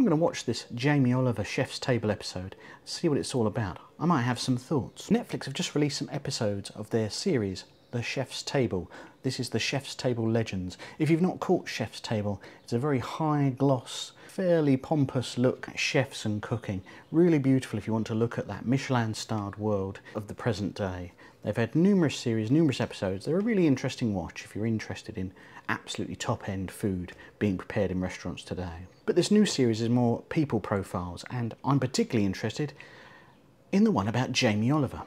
going to watch this Jamie Oliver Chef's Table episode, see what it's all about. I might have some thoughts. Netflix have just released some episodes of their series, The Chef's Table. This is the Chef's Table Legends. If you've not caught Chef's Table, it's a very high gloss, fairly pompous look at chefs and cooking. Really beautiful if you want to look at that Michelin-starred world of the present day. They've had numerous series, numerous episodes. They're a really interesting watch if you're interested in absolutely top-end food being prepared in restaurants today. But this new series is more people profiles, and I'm particularly interested in the one about Jamie Oliver.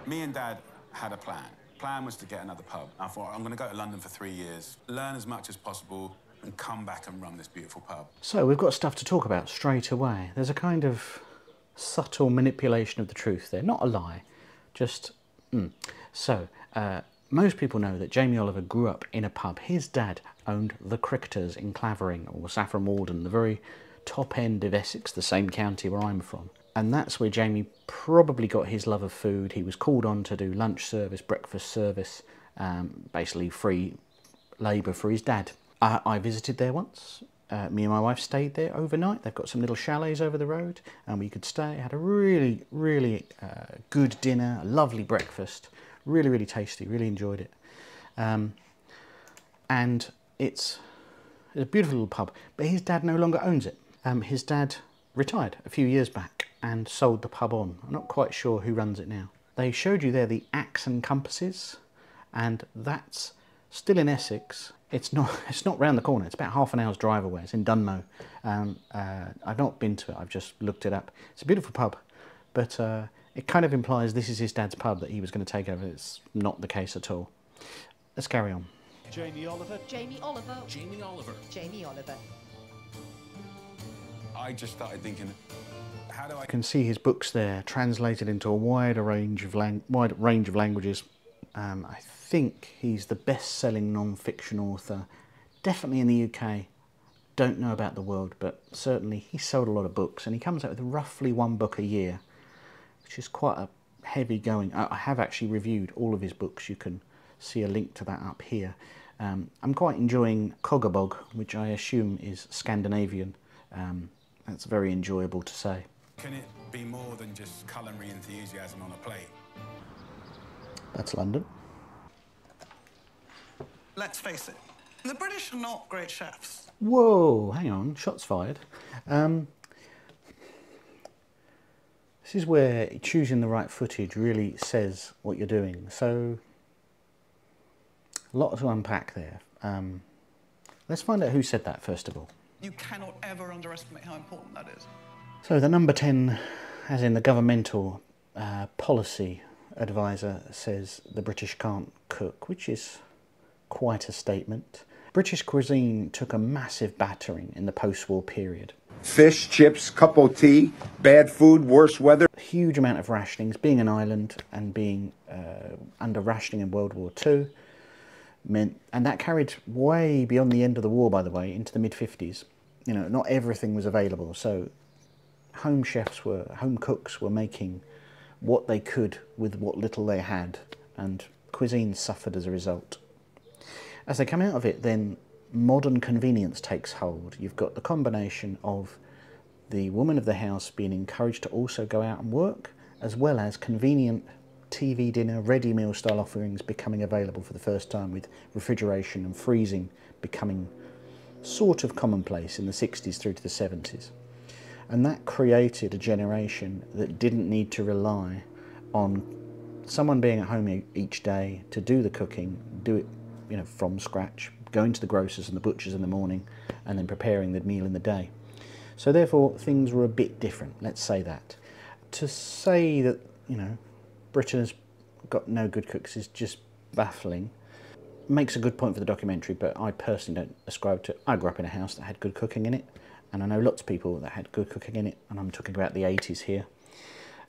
Me and Dad had a plan. Plan was to get another pub. I thought, I'm going to go to London for 3 years, learn as much as possible, and come back and run this beautiful pub. So we've got stuff to talk about straight away. There's a kind of subtle manipulation of the truth there. Not a lie, just... most people know that Jamie Oliver grew up in a pub. His dad owned the Cricketers in Clavering, or Saffron Walden, the very top end of Essex, the same county where I'm from. And that's where Jamie probably got his love of food. He was called on to do lunch service, breakfast service, basically free labour for his dad. I visited there once. Me and my wife stayed there overnight. They've got some little chalets over the road and we could stay. Had a really, really good dinner, a lovely breakfast. Really, really tasty, really enjoyed it. And it's a beautiful little pub, but his dad no longer owns it. His dad retired a few years back and sold the pub on. I'm not quite sure who runs it now. They showed you there the Axe and Compasses, and that's still in Essex. It's not round the corner. It's about half an hour's drive away. It's in Dunmow. I've not been to it. I've just looked it up. It's a beautiful pub, but it kind of implies this is his dad's pub that he was going to take over. It's not the case at all. Let's carry on. Jamie Oliver. Jamie Oliver. Jamie Oliver. Jamie Oliver. I just started thinking, how do I... You can see his books there, translated into a wide range of languages. I think he's the best-selling non-fiction author, definitely in the UK. Don't know about the world, but certainly he sold a lot of books, and he comes out with roughly one book a year, which is quite a heavy going. I have actually reviewed all of his books. You can see a link to that up here. I'm quite enjoying Koggabog, which I assume is Scandinavian. That's very enjoyable to say. Can it be more than just culinary enthusiasm on a plate? That's London. Let's face it, the British are not great chefs. Whoa, hang on, shots fired. This is where choosing the right footage really says what you're doing. So, a lot to unpack there. Let's find out who said that first of all. You cannot ever underestimate how important that is. So the number 10, as in the governmental policy advisor, says the British can't cook, which is quite a statement. British cuisine took a massive battering in the post-war period. Fish, chips, cup of tea, bad food, worse weather. A huge amount of rationings, being an island and being under rationing in World War II, meant, and that carried way beyond the end of the war, by the way, into the mid-50s. You know, not everything was available, so home cooks were making what they could with what little they had, and cuisine suffered as a result. As they come out of it, then modern convenience takes hold. You've got the combination of the woman of the house being encouraged to also go out and work, as well as convenient TV dinner, ready meal style offerings becoming available for the first time, with refrigeration and freezing becoming sort of commonplace in the 60s through to the 70s. And that created a generation that didn't need to rely on someone being at home each day to do the cooking, do it, you know, from scratch, going to the grocers and the butchers in the morning and then preparing the meal in the day. So therefore things were a bit different, let's say that. To say that, you know, Britain has got no good cooks is just baffling. Makes a good point for the documentary, but I personally don't ascribe to it. I grew up in a house that had good cooking in it, and I know lots of people that had good cooking in it, and I'm talking about the 80s here.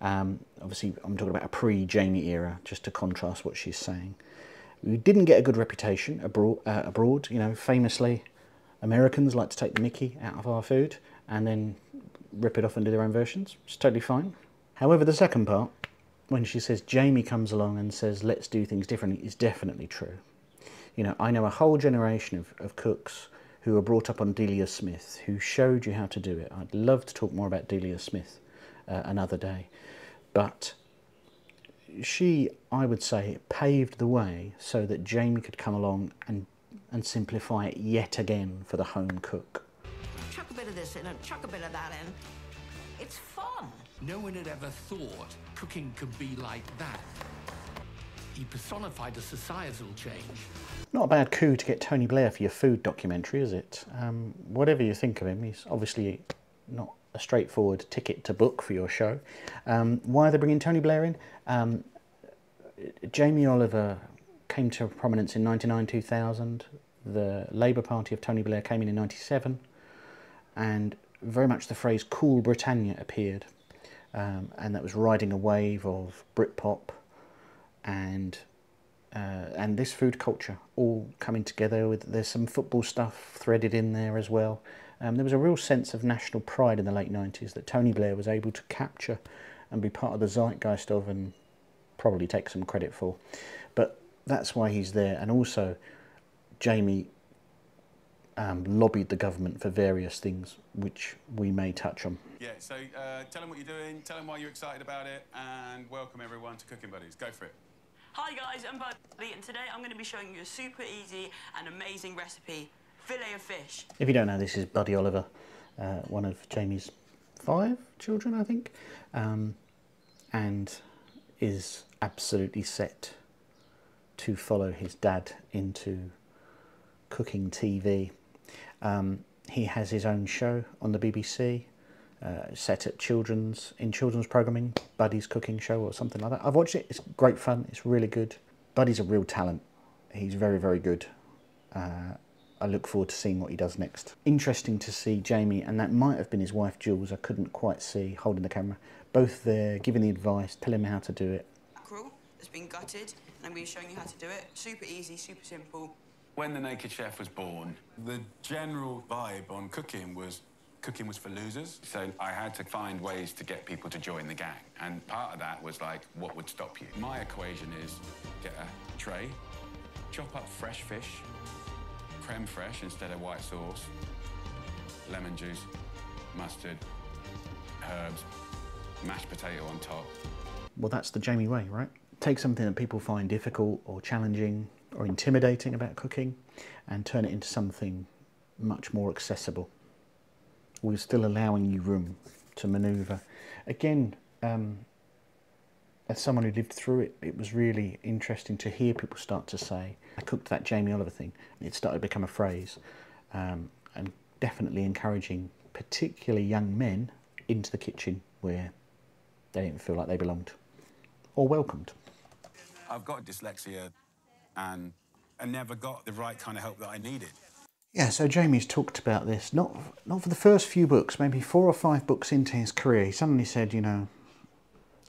Obviously, I'm talking about a pre-Jamie era, just to contrast what she's saying. We didn't get a good reputation abroad. You know, famously, Americans like to take the mickey out of our food and then rip it off and do their own versions. It's totally fine. However, the second part, when she says Jamie comes along and says, let's do things differently, is definitely true. You know, I know a whole generation of cooks who were brought up on Delia Smith, who showed you how to do it. I'd love to talk more about Delia Smith another day, but she, I would say, paved the way so that Jamie could come along and simplify it yet again for the home cook. Chuck a bit of this in and chuck a bit of that in. It's fun. No one had ever thought cooking could be like that. He personified a societal change. Not a bad coup to get Tony Blair for your food documentary, is it? Whatever you think of him, he's obviously not a straightforward ticket to book for your show. Why are they bringing Tony Blair in? Jamie Oliver came to prominence in 1999-2000. The Labour Party of Tony Blair came in 97, and very much the phrase "Cool Britannia" appeared, and that was riding a wave of Britpop and this food culture all coming together. There's some football stuff threaded in there as well. There was a real sense of national pride in the late 90s that Tony Blair was able to capture and be part of the zeitgeist of, and probably take some credit for. But that's why he's there. And also Jamie lobbied the government for various things, which we may touch on. Yeah, so tell them what you're doing, tell them why you're excited about it, and welcome everyone to Cooking Buddies. Go for it. Hi guys, I'm Buddy, and today I'm going to be showing you a super easy and amazing recipe, fillet of fish. If you don't know, this is Buddy Oliver, one of Jamie's 5 children, I think, and is absolutely set to follow his dad into cooking TV. He has his own show on the BBC, set at children's programming, Buddy's Cooking Show or something like that. I've watched it, it's great fun, it's really good. Buddy's a real talent, he's very, very good. I look forward to seeing what he does next. Interesting to see Jamie, and that might have been his wife Jules, I couldn't quite see, holding the camera, both there giving the advice, telling him how to do it. Mackerel has been gutted, and I'm going to be showing you how to do it. Super easy, super simple. When The Naked Chef was born, the general vibe on cooking was for losers. So I had to find ways to get people to join the gang. And part of that was like, what would stop you? My equation is get a tray, chop up fresh fish, creme fraiche instead of white sauce, lemon juice, mustard, herbs, mashed potato on top. Well, that's the Jamie way, right? Take something that people find difficult or challenging or intimidating about cooking and turn it into something much more accessible. We're still allowing you room to manoeuvre. Again, as someone who lived through it, it was really interesting to hear people start to say, I cooked that Jamie Oliver thing. It started to become a phrase, and definitely encouraging particularly young men into the kitchen where they didn't feel like they belonged or welcomed. I've got dyslexia and I never got the right kind of help that I needed. Yeah, so Jamie's talked about this, not for the first few books, maybe 4 or 5 books into his career. He suddenly said, you know,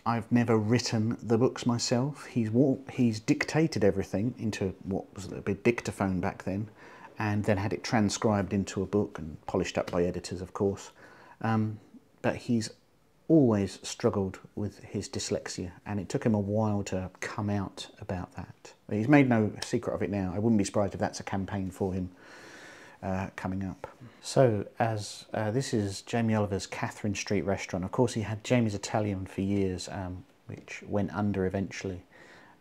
I've never written the books myself. He's dictated everything into what was a big dictaphone back then, and then had it transcribed into a book and polished up by editors, of course. But he's always struggled with his dyslexia, and it took him a while to come out about that. He's made no secret of it now. I wouldn't be surprised if that's a campaign for him coming up. So, as this is Jamie Oliver's Catherine Street restaurant. Of course, he had Jamie's Italian for years, which went under eventually.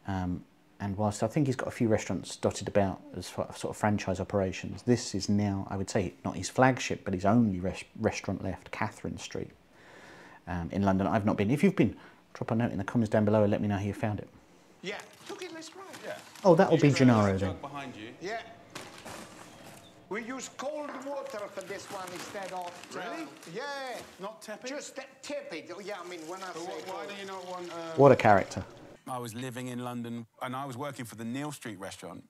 And whilst I think he's got a few restaurants dotted about as sort of franchise operations, this is now, I would say, not his flagship, but his only restaurant left, Catherine Street, in London. I've not been. If you've been, drop a note in the comments down below and let me know how you found it. Yeah. Look in this right. Yeah. Oh, that'll be Gennaro then. Behind you. Yeah. We use cold water for this one instead of... Really? Yeah. Not tepid? Just tepid. Yeah, I mean, when I say... Why do you not want... What a character. I was living in London and I was working for the Neal Street restaurant,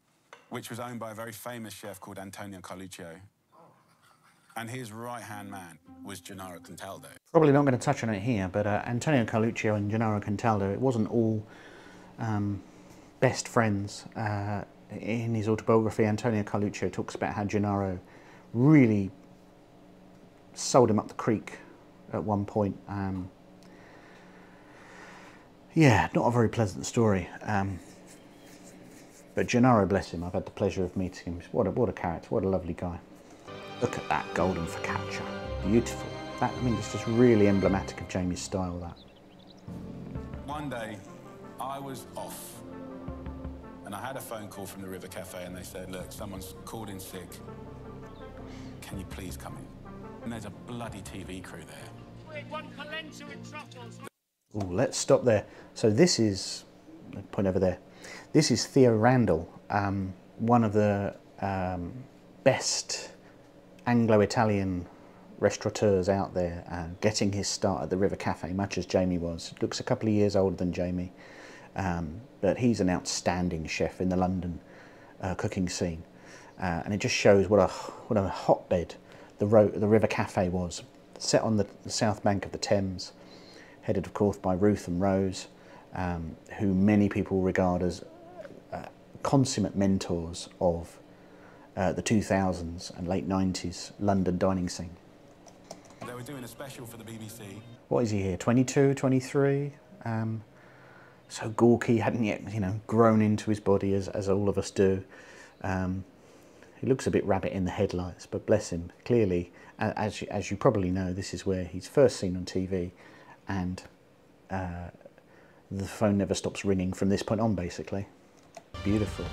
which was owned by a very famous chef called Antonio Carluccio. And his right-hand man was Gennaro Contaldo. Probably not going to touch on it here, but Antonio Carluccio and Gennaro Contaldo, it wasn't all best friends. In his autobiography, Antonio Carluccio talks about how Gennaro really sold him up the creek at one point. Yeah, not a very pleasant story. But Gennaro, bless him, I've had the pleasure of meeting him. What a character, what a lovely guy. Look at that golden focaccia. Beautiful. That, I mean, it's just really emblematic of Jamie's style, that. One day, I was off, and I had a phone call from the River Cafe, and they said, look, someone's called in sick. Can you please come in? And there's a bloody TV crew there. One polenta with truffles. Oh, let's stop there. So this is, point over there. This is Theo Randall, one of the best Anglo-Italian restaurateurs out there, getting his start at the River Cafe, much as Jamie was. Looks a couple of years older than Jamie, but he's an outstanding chef in the London cooking scene, and it just shows what a hotbed the River Cafe was, set on the south bank of the Thames, headed of course by Ruth and Rose, who many people regard as consummate mentors of the 2000s and late 90s London dining scene. They were doing a special for the BBC. What is he here, 22, 23? So gawky, hadn't yet, you know, grown into his body as all of us do. He looks a bit rabbit in the headlights, but bless him, clearly, as you probably know, this is where he's first seen on TV, and the phone never stops ringing from this point on, basically. Beautiful.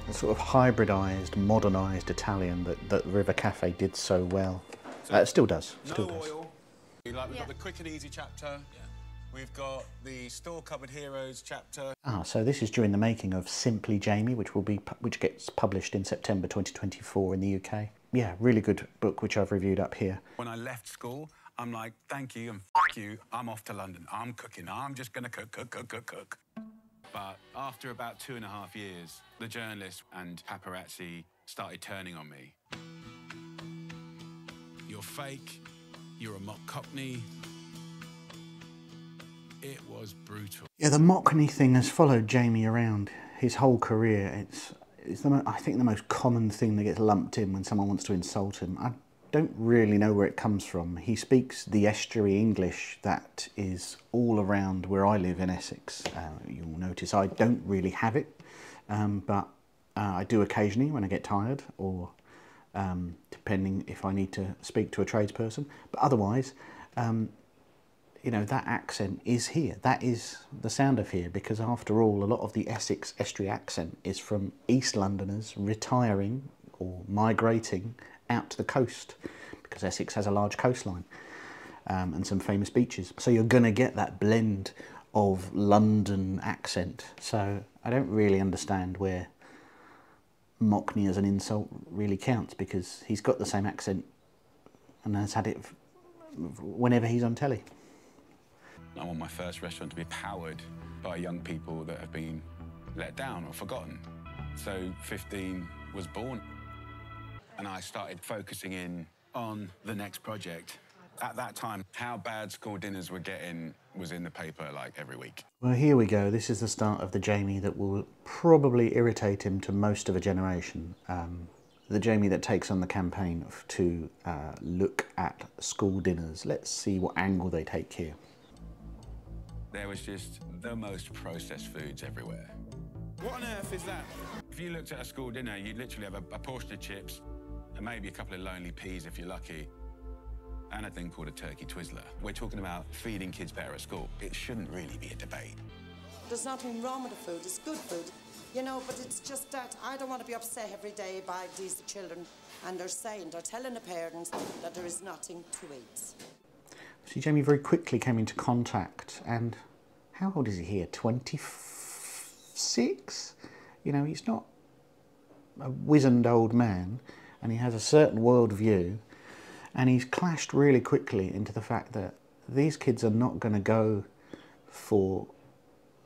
The sort of hybridised, modernised Italian that River Cafe did so well. It still does. Still No does. oil. We've got the quick and easy chapter. We've got the store cupboard heroes chapter. So this is during the making of Simply Jamie, which gets published in September 2024 in the UK. Yeah, really good book, which I've reviewed up here. When I left school, I'm like, thank you and f*** you, I'm off to London. I'm cooking. I'm just going to cook. But after about 2.5 years, the journalists and paparazzi started turning on me. You're fake. You're a mock cockney. It was brutal. Yeah, the Mockney thing has followed Jamie around his whole career. It's I think the most common thing that gets lumped in when someone wants to insult him. I don't really know where it comes from. He speaks the estuary English that is all around where I live in Essex. You'll notice I don't really have it, but I do occasionally when I get tired, or depending if I need to speak to a tradesperson. But otherwise, you know, that accent is here. That is the sound of here, because after all, a lot of the Essex estuary accent is from East Londoners retiring or migrating out to the coast, because Essex has a large coastline and some famous beaches. So you're going to get that blend of London accent. So I don't really understand where Mockney as an insult really counts, because he's got the same accent and has had it whenever he's on telly. I want my first restaurant to be powered by young people that have been let down or forgotten. So 15 was born, and I started focusing in on the next project. At that time, how bad school dinners were getting was in the paper like every week. Well, here we go. This is the start of the Jamie that will probably irritate him to most of a generation. The Jamie that takes on the campaign to look at school dinners. Let's see what angle they take here. There was just the most processed foods everywhere. What on earth is that? If you looked at a school dinner, you'd literally have a portion of chips and maybe a couple of lonely peas if you're lucky, and a thing called a turkey twizzler. We're talking about feeding kids better at school. It shouldn't really be a debate. There's nothing wrong with the food. It's good food, you know, but it's just that I don't want to be upset every day by these children, and they're telling the parents that there is nothing to eat. See, Jamie very quickly came into contact, and how old is he here? 26? You know, he's not a wizened old man, and he has a certain worldview, and he's clashed really quickly into the fact that these kids are not going to go for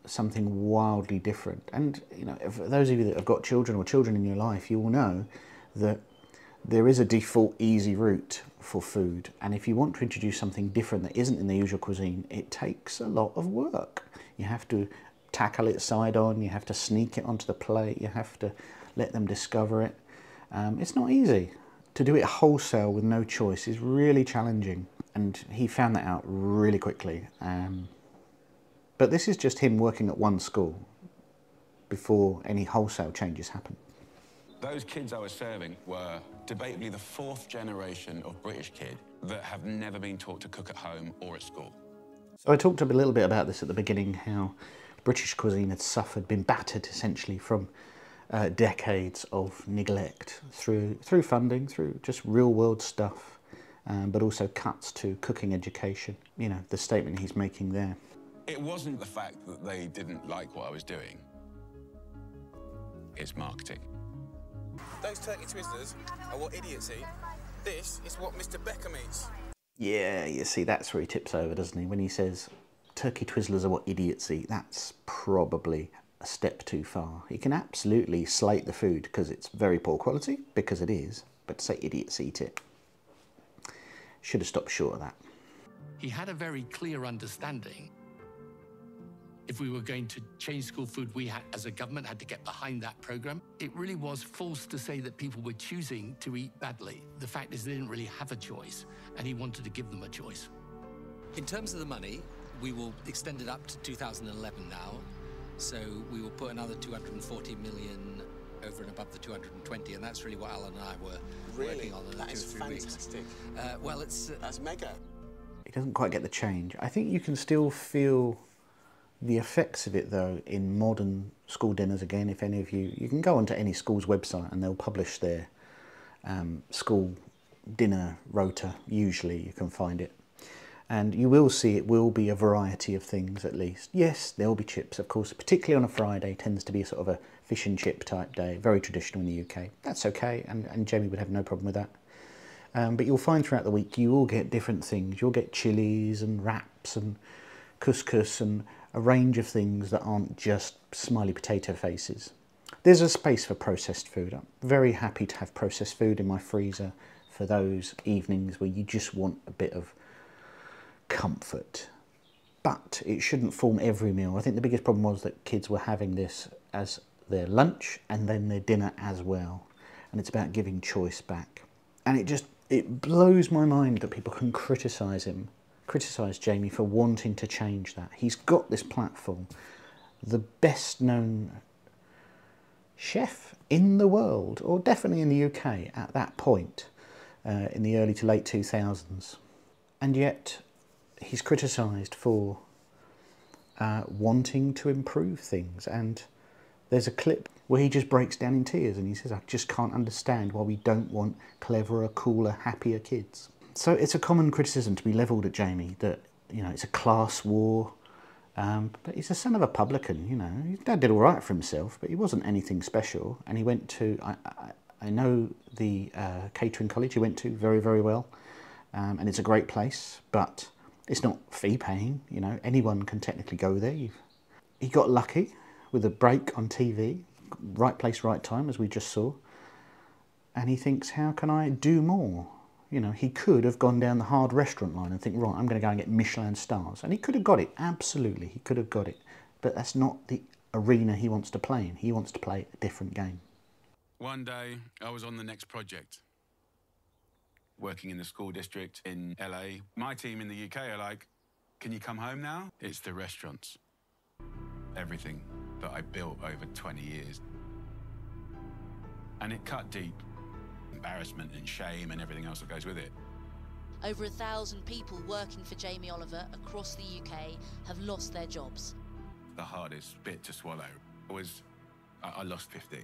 something wildly different. And, you know, for those of you that have got children or children in your life, you will know that there is a default easy route for food, and if you want to introduce something different that isn't in the usual cuisine, it takes a lot of work. You have to tackle it side on, you have to sneak it onto the plate, you have to let them discover it. It's not easy. To do it wholesale with no choice is really challenging, and he found that out really quickly. But this is just him working at one school before any wholesale changes happen. Those kids I was serving were debatably the 4th generation of British kid that have never been taught to cook at home or at school. So I talked a little bit about this at the beginning, how British cuisine had suffered, been battered essentially from decades of neglect through funding, through just real world stuff, but also cuts to cooking education. You know, the statement he's making there. It wasn't the fact that they didn't like what I was doing. It's marketing. Those turkey twizzlers are what idiots eat. This is what Mr. Beckham eats. Yeah, you see, that's where he tips over, doesn't he? When he says, turkey twizzlers are what idiots eat, that's probably a step too far. He can absolutely slate the food because it's very poor quality, because it is, but to say idiots eat it, should have stopped short of that. He had a very clear understanding. If we were going to change school food, we had, as a government, had to get behind that program. It really was false to say that people were choosing to eat badly. The fact is they didn't really have a choice, and he wanted to give them a choice. In terms of the money, we will extend it up to 2011 now. So we will put another 240 million over and above the 220, and that's really what Alan and I were working on in the 2 or 3 weeks. Fantastic. Well, it's... That's mega. He doesn't quite get the change. I think you can still feel the effects of it, though, in modern school dinners. Again, if any of you can go onto any school's website and they'll publish their school dinner rota. Usually you can find it. And you will see it will be a variety of things at least. Yes, there will be chips, of course, particularly on a Friday, tends to be a sort of a fish and chip type day, very traditional in the UK. That's okay, and Jamie would have no problem with that. But you'll find throughout the week you will get different things. You'll get chilies and wraps and couscous and a range of things that aren't just smiley potato faces. There's a space for processed food. I'm very happy to have processed food in my freezer for those evenings where you just want a bit of comfort. But it shouldn't form every meal. I think the biggest problem was that kids were having this as their lunch and then their dinner as well. And it's about giving choice back. And it blows my mind that people can criticise Jamie for wanting to change that. He's got this platform. The best known chef in the world, or definitely in the UK at that point, in the early to late 2000s. And yet he's criticised for wanting to improve things. And there's a clip where he just breaks down in tears and he says, I just can't understand why we don't want cleverer, cooler, happier kids. So it's a common criticism to be levelled at Jamie that, you know, it's a class war, but he's the son of a publican, you know. His dad did all right for himself, but he wasn't anything special. And he went to, I know the catering college he went to very, very well, and it's a great place, but it's not fee paying, you know. Anyone can technically go there. He got lucky with a break on TV, right place, right time, as we just saw. And he thinks, how can I do more? You know, he could have gone down the hard restaurant line and think, right, I'm going to go and get Michelin stars. And he could have got it, absolutely, he could have got it. But that's not the arena he wants to play in. He wants to play a different game. One day, I was on the next project, working in the school district in LA. My team in the UK are like, can you come home now? It's the restaurants. Everything that I built over 20 years. And it cut deep. Embarrassment and shame and everything else that goes with it. Over 1,000 people working for Jamie Oliver across the UK have lost their jobs. The hardest bit to swallow was I lost 15.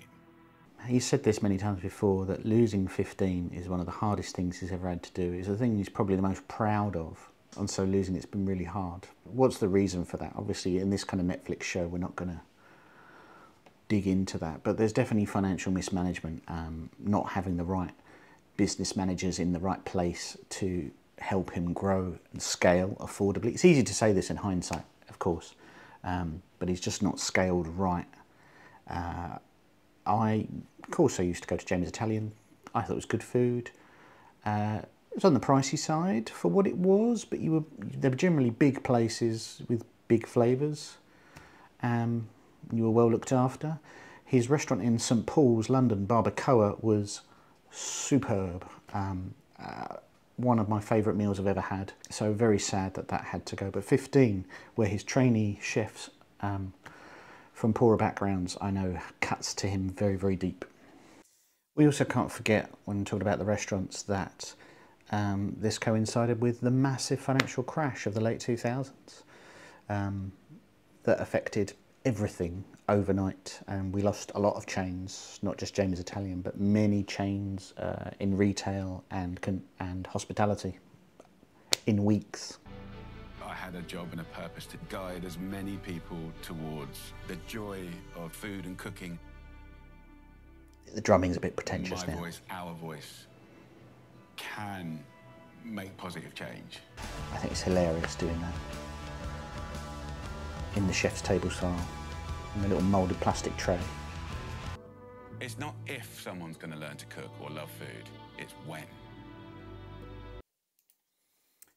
He's said this many times before, that losing 15 is one of the hardest things he's ever had to do. It's the thing he's probably the most proud of, and so losing it's been really hard. What's the reason for that? Obviously, in this kind of Netflix show, we're not going to dig into that, but there's definitely financial mismanagement, not having the right business managers in the right place to help him grow and scale affordably. It's easy to say this in hindsight, of course, but he's just not scaled right. I used to go to Jamie's Italian. I thought it was good food. It was on the pricey side for what it was, but they were generally big places with big flavours. You were well looked after. His restaurant in St Paul's, London, Barbacoa, was superb. One of my favourite meals I've ever had. So very sad that had to go. But 15, where his trainee chefs from poorer backgrounds, I know, cuts to him very, very deep. We also can't forget, when talking about the restaurants, that this coincided with the massive financial crash of the late 2000s that affected everything overnight. We lost a lot of chains, not just Jamie's Italian, but many chains in retail and hospitality in weeks. I had a job and a purpose to guide as many people towards the joy of food and cooking. The drumming's a bit pretentious now. My voice, our voice, can make positive change. I think it's hilarious doing that. In the chef's table style, in a little moulded plastic tray. It's not if someone's going to learn to cook or love food, it's when.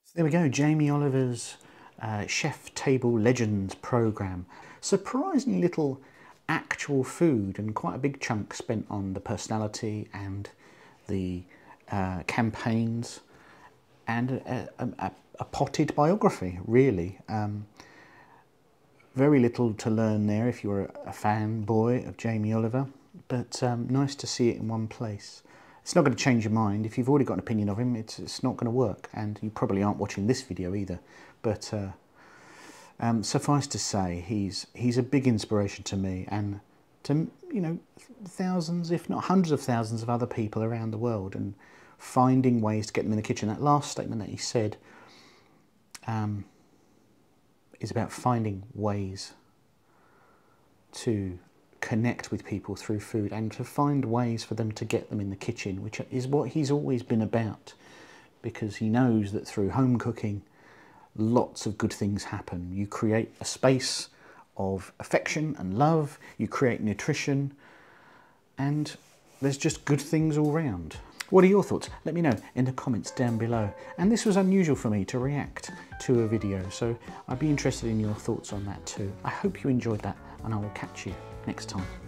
So there we go, Jamie Oliver's Chef Table Legends programme. Surprisingly little actual food and quite a big chunk spent on the personality and the campaigns and a potted biography, really. Very little to learn there if you're a fanboy of Jamie Oliver, but nice to see it in one place. It's not going to change your mind. If you've already got an opinion of him, it's not going to work, and you probably aren't watching this video either. But suffice to say, he's a big inspiration to me and to, you know, thousands, if not hundreds of thousands of other people around the world, and finding ways to get them in the kitchen. That last statement that he said is about finding ways to connect with people through food and to find ways for them to get them in the kitchen, which is what he's always been about, because he knows that through home cooking lots of good things happen. You create a space of affection and love, you create nutrition, and there's just good things all round. What are your thoughts? Let me know in the comments down below. And this was unusual for me to react to a video, so I'd be interested in your thoughts on that too. I hope you enjoyed that, and I will catch you next time.